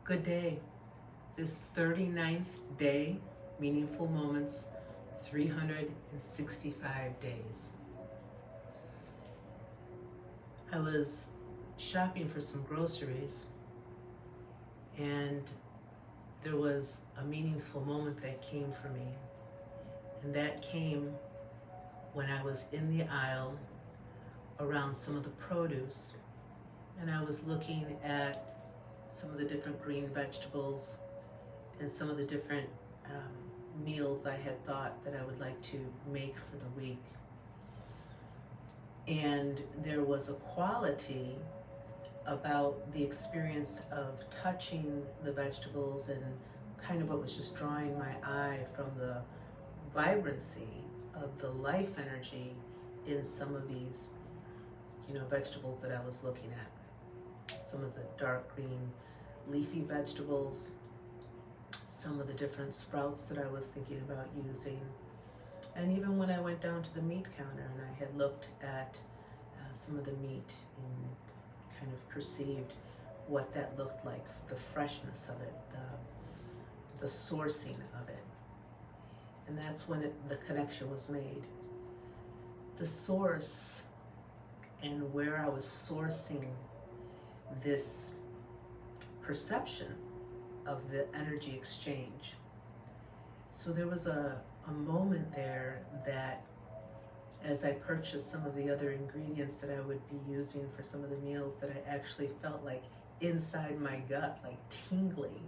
Good day. This 39th day, meaningful moments, 365 days. I was shopping for some groceries, and there was a meaningful moment that came for me. And that came when I was in the aisle around some of the produce, and I was looking at some of the different green vegetables and some of the different meals I had thought that I would like to make for the week. And there was a quality about the experience of touching the vegetables and kind of what was just drawing my eye from the vibrancy of the life energy in some of these, vegetables that I was looking at. Some of the dark green leafy vegetables, some of the different sprouts that I was thinking about using. And even when I went down to the meat counter and I had looked at some of the meat and kind of perceived what that looked like, the freshness of it, the sourcing of it. And that's when the connection was made. The source and where I was sourcing this perception of the energy exchange. So there was a moment there that as I purchased some of the other ingredients that I would be using for some of the meals, that I actually felt like inside my gut, like tingling,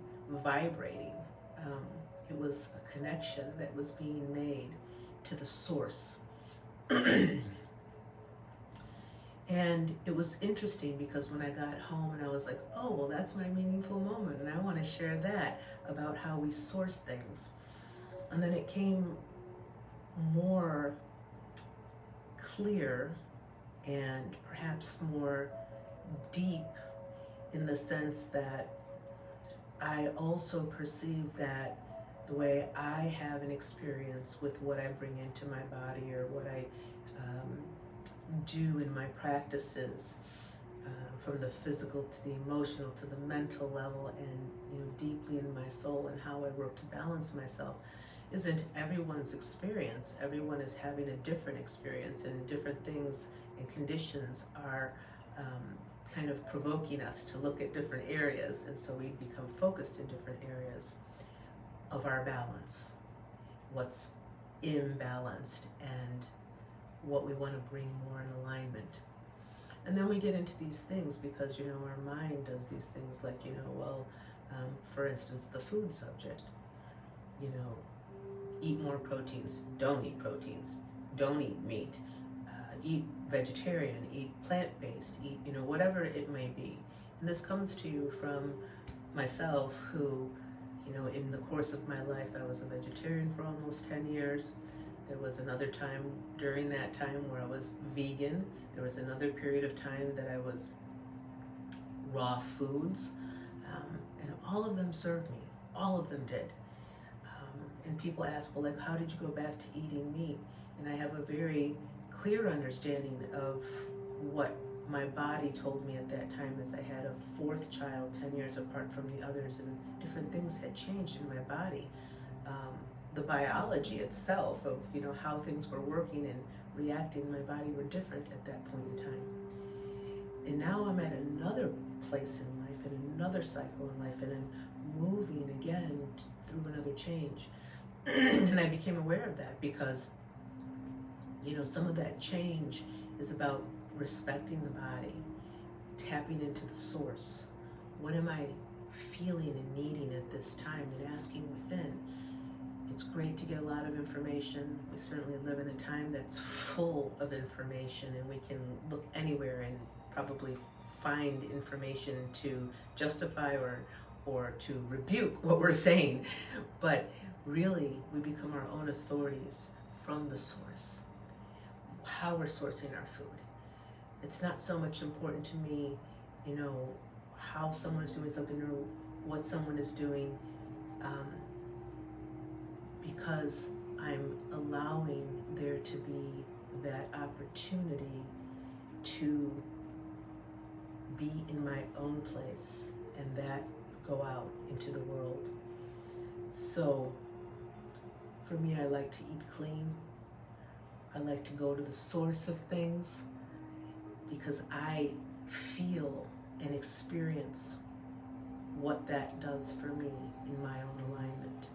vibrating. It was a connection that was being made to the source. And it was interesting because when I got home and I was like, oh, well, that's my meaningful moment, and I want to share that about how we source things. And then it came more clear and perhaps more deep in the sense that I also perceive that the way I have an experience with what I bring into my body or what I do in my practices, from the physical to the emotional to the mental level, and deeply in my soul, and how I work to balance myself, isn't everyone's experience. Everyone is having a different experience, and different things and conditions are kind of provoking us to look at different areas, and so we become focused in different areas of our balance, what's imbalanced, and what we want to bring more in alignment. And then we get into these things because, our mind does these things like, for instance, the food subject, eat more proteins, don't eat meat, eat vegetarian, eat plant-based, eat, whatever it may be. And this comes to you from myself who, in the course of my life, I was a vegetarian for almost 10 years. There was another time during that time where I was vegan. There was another period of time that I was raw foods. And all of them served me. All of them did. And people ask, well, how did you go back to eating meat? And I have a very clear understanding of what my body told me at that time, as I had a fourth child 10 years apart from the others, and different things had changed in my body. The biology itself of how things were working and reacting in my body were different at that point in time. And now I'm at another place in life, in another cycle in life, and I'm moving again through another change. And I became aware of that because some of that change is about respecting the body, tapping into the source. What am I feeling and needing at this time, and asking within. It's great to get a lot of information. We certainly live in a time that's full of information, and we can look anywhere and probably find information to justify or to rebuke what we're saying. But really, we become our own authorities from the source, how we're sourcing our food. It's not so much important to me, how someone is doing something or what someone is doing, because I'm allowing there to be that opportunity to be in my own place, and that go out into the world. So for me, I like to eat clean. I like to go to the source of things because I feel and experience what that does for me in my own alignment.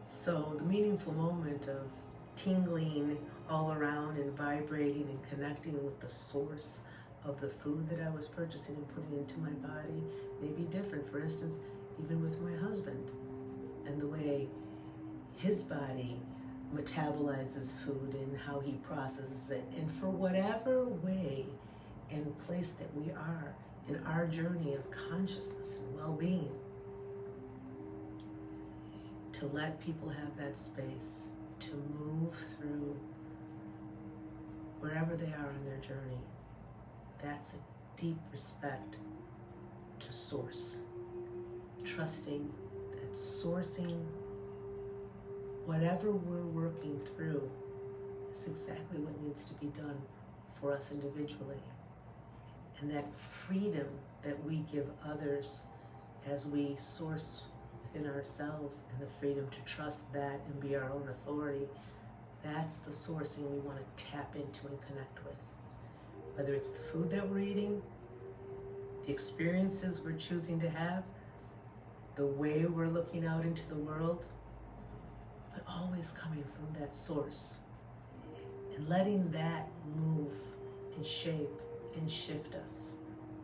So the meaningful moment of tingling all around and vibrating and connecting with the source of the food that I was purchasing and putting into my body may be different. For instance, even with my husband and the way his body metabolizes food and how he processes it. And for whatever way and place that we are in our journey of consciousness and well-being, to let people have that space to move through wherever they are on their journey. That's a deep respect to source. Trusting that sourcing whatever we're working through is exactly what needs to be done for us individually. And that freedom that we give others as we source within ourselves, and the freedom to trust that and be our own authority, that's the sourcing we want to tap into and connect with. Whether it's the food that we're eating, the experiences we're choosing to have, the way we're looking out into the world, but always coming from that source and letting that move and shape and shift us.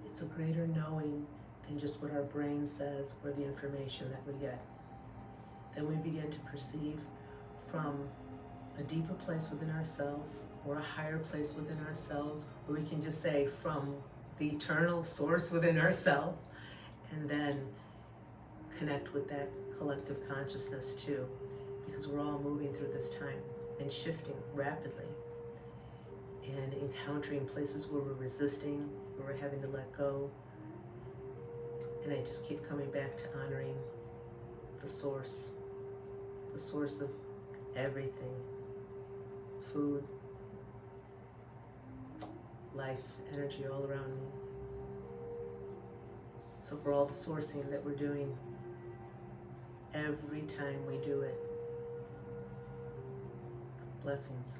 It's a greater knowing than just what our brain says or the information that we get. Then we begin to perceive from a deeper place within ourselves or a higher place within ourselves, or we can just say from the eternal source within ourselves, and then connect with that collective consciousness too, because we're all moving through this time and shifting rapidly and encountering places where we're resisting, where we're having to let go. And I just keep coming back to honoring the source of everything: food, life, energy all around me. So for all the sourcing that we're doing, every time we do it, blessings.